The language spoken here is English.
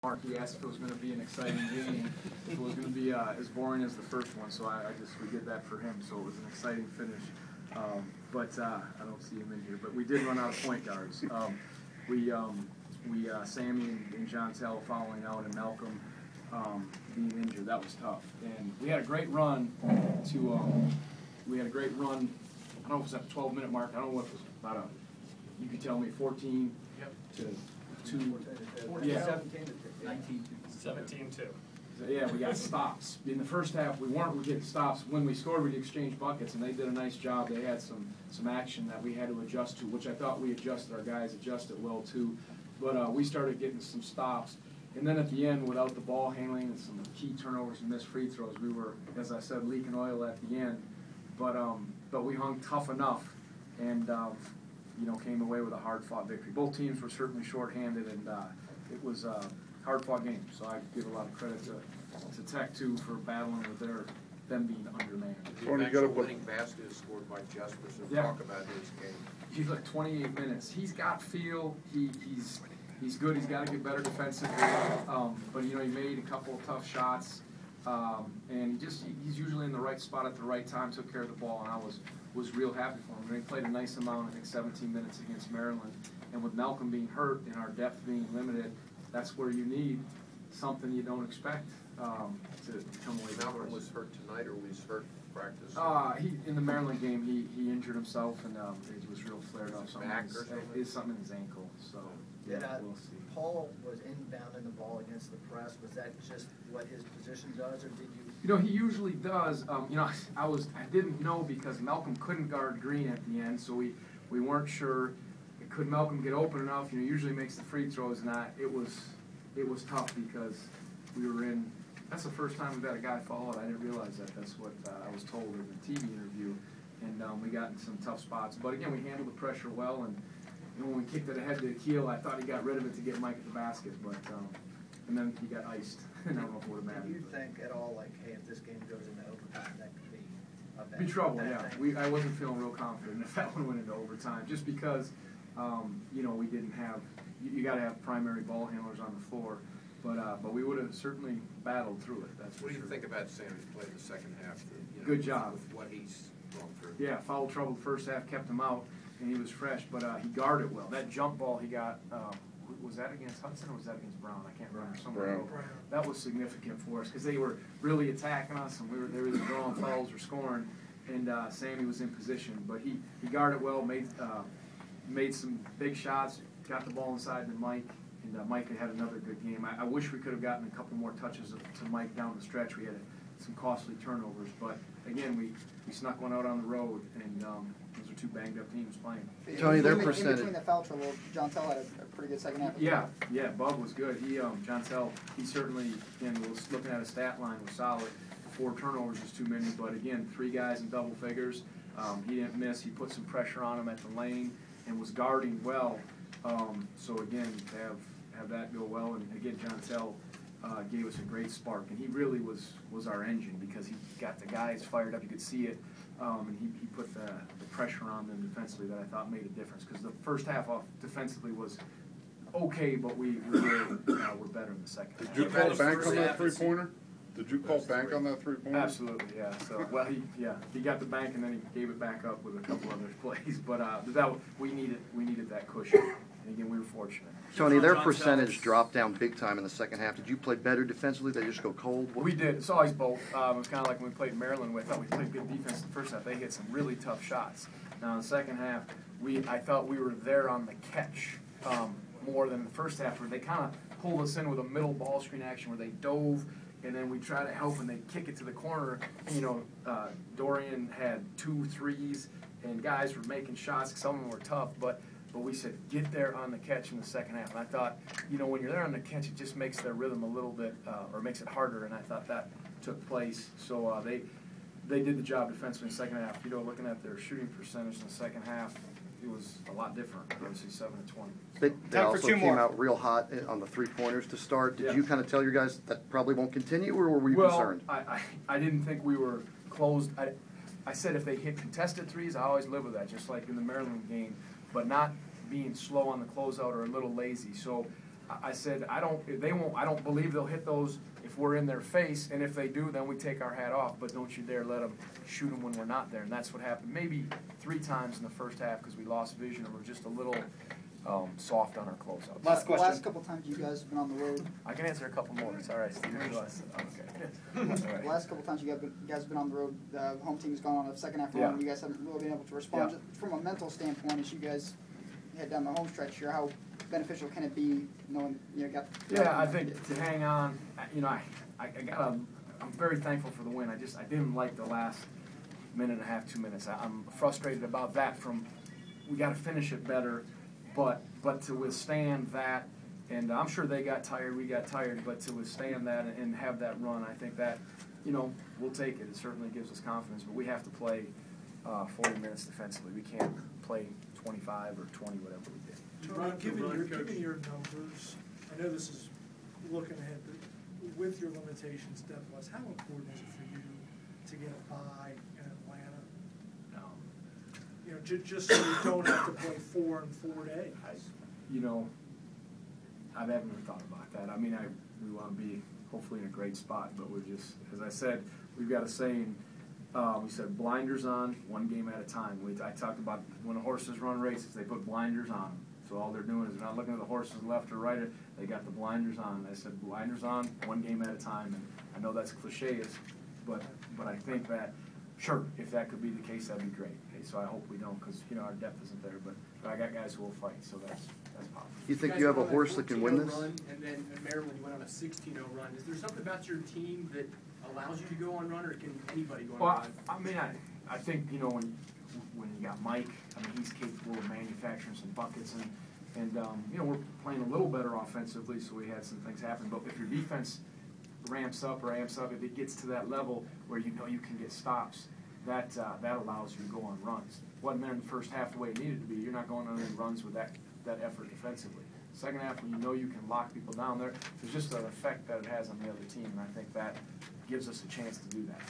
Mark, he asked if it was going to be an exciting game, if it was going to be as boring as the first one, so we did that for him, so it was an exciting finish. But I don't see him in here, but we did run out of point guards. Sammy and John Tell following out, and Malcolm being injured. That was tough, and we had a great run I don't know if it was at the 12-minute mark. I don't know what it was, about you could tell me 14 to 2. 14, yeah. 17 to 19. 17-2. So, yeah, we got stops. In the first half, we weren't getting stops. When we scored, we'd exchange buckets, and they did a nice job. They had some action that we had to adjust to, which I thought we adjusted. Our guys adjusted well, too. But we started getting some stops. And then at the end, without the ball handling and some key turnovers and missed free throws, we were, as I said, leaking oil at the end. But we hung tough enough and, came away with a hard-fought victory. Both teams were certainly shorthanded, and it was a hard-fought game. So I give a lot of credit to Tech, too, for battling with them being undermanned. The eventual winning basket is scored by Jesper, so talk about his game. He's like 28 minutes. He's got feel. He's good. He's got to get better defensively. But he made a couple of tough shots, and he's usually in the right spot at the right time. Took care of the ball, and I was real happy for him. He played a nice amount, I think 17 minutes against Maryland. And with Malcolm being hurt and our depth being limited, that's where you need something you don't expect to come away. Malcolm was hurt tonight, or was hurt in practice? In the Maryland game, he injured himself, and it was real flared up. It's something in his ankle. So we'll see. Paul was inbounding the ball against the press. Was that just what his position does, or did you? He usually does. I didn't know because Malcolm couldn't guard Green at the end, so we weren't sure. Could Malcolm get open enough? Usually makes the free throws, and it was tough because we were in. That's the first time we've had a guy fall out. I didn't realize that. That's what I was told in the TV interview, and we got in some tough spots. But again, we handled the pressure well, and when we kicked it ahead to Akil, I thought he got rid of it to get Mike at the basket, but and then he got iced. And I don't know if it would have mattered. Do you think at all, like, hey, if this game goes into overtime, that could be a bad be trouble? Bad Yeah, I wasn't feeling real confident if that one went into overtime, just because we didn't have. You got to have primary ball handlers on the floor, but we would have certainly battled through it. That's what for do you sure. think about Sammy's play in the second half? Good job with what he's gone through. Yeah, foul trouble the first half kept him out, and he was fresh, but he guarded well. That jump ball he got, was that against Hudson or was that against Brown? I can't remember. Brown. That was significant for us because they were really attacking us, and they were either drawing fouls or scoring, and Sammy was in position. But he guarded well, made some big shots, got the ball inside to Mike, and Mike had another good game. I wish we could have gotten a couple more touches to Mike down the stretch. We had some costly turnovers, but again, we snuck one out on the road, and those are two banged-up teams playing. Tony, their percentage. In between the foul trouble, John Tell had a pretty good second half. Yeah, Bub was good. John Tell, he certainly, again, was looking at his stat line, was solid. 4 turnovers is too many, but again, 3 guys in double figures. He didn't miss. He put some pressure on him at the lane and was guarding well. So again, to have that go well, and again, John Tell gave us a great spark, and he really was our engine because he got the guys fired up. You could see it, and he put the pressure on them defensively that I thought made a difference because the first half off defensively was okay, but we were better in the second half. Did you call bank on that three-pointer? Did you call bank on that three-pointer? Absolutely, yeah. So, well, he got the bank and then he gave it back up with a couple other plays, but we needed that cushion, and again, we were fortunate. Tony, their percentage dropped down big time in the second half. Did you play better defensively? Did they just go cold? We did. It's always both. It was kind of like when we played Maryland. I thought we played good defense in the first half. They hit some really tough shots. Now, in the second half, I thought we were there on the catch more than the first half, where they kind of pulled us in with a middle ball screen action where they dove, and then we try to help and they kick it to the corner. Dorian had 2 threes, and guys were making shots. Some of them were tough, but we said, get there on the catch in the second half. And I thought, when you're there on the catch, it just makes their rhythm a little bit, or makes it harder, and I thought that took place. So they did the job defensively in the second half. Looking at their shooting percentage in the second half, it was a lot different, obviously 7 to 20. They also came out real hot on the three-pointers to start. Did you kind of tell your guys that probably won't continue, or were you concerned? I didn't think we were closed. I said if they hit contested threes, I always live with that, just like in the Maryland game, but not being slow on the closeout or a little lazy. So I said, I don't believe they'll hit those if we're in their face, and if they do, then we take our hat off, but don't you dare let them shoot them when we're not there, and that's what happened maybe 3 times in the first half, because we lost vision and we're just a little soft on our closeouts. The last couple times you guys have been on the road. I can answer a couple more, it's all right, Steve. Okay. All right. The last couple times you guys have been on the road, the home team's gone on a second half run, Yeah. and you guys haven't really been able to respond. Yeah. Just from a mental standpoint, as you guys head down the home stretch here, how beneficial can it be knowing you got? Yeah, I think to hang on, I'm very thankful for the win. I didn't like the last minute and a half, 2 minutes. I'm frustrated about that. We got to finish it better, but to withstand that, and I'm sure they got tired, we got tired, but to withstand that and have that run, I think that, we'll take it. It certainly gives us confidence, but we have to play 40 minutes defensively. We can't play 25 or 20, whatever we did. Ron, given your numbers, I know this is looking ahead, but with your limitations depth-wise, how important is it for you to get a bye in Atlanta? Just so you don't have to play 4 in 4 days. I haven't even thought about that. I mean, we want to be hopefully in a great spot, but we're just, as I said, we've got a saying. We said blinders on, 1 game at a time. I talked about when the horses run races, they put blinders on them. So all they're doing is they're not looking at the horses left or right. They got the blinders on. I said blinders on, 1 game at a time. And I know that's cliche, but I think that, sure, if that could be the case, that'd be great. Okay, so I hope we don't, because our depth isn't there. But I got guys who will fight, so that's positive. You think you have a horse that can win this? Run, and then in Maryland you went on a 16-0 run. Is there something about your team that allows you to go on run, or can anybody go on run? I mean, I think, when you got Mike, he's capable of manufacturing some buckets, and we're playing a little better offensively, so we had some things happen. But if your defense ramps up or amps up, if it gets to that level where you can get stops, that allows you to go on runs. Wasn't there in the first half the way it needed to be. You're not going on any runs with that effort defensively. Second half, when you can lock people down, there's just an effect that it has on the other team, and I think that gives us a chance to do that.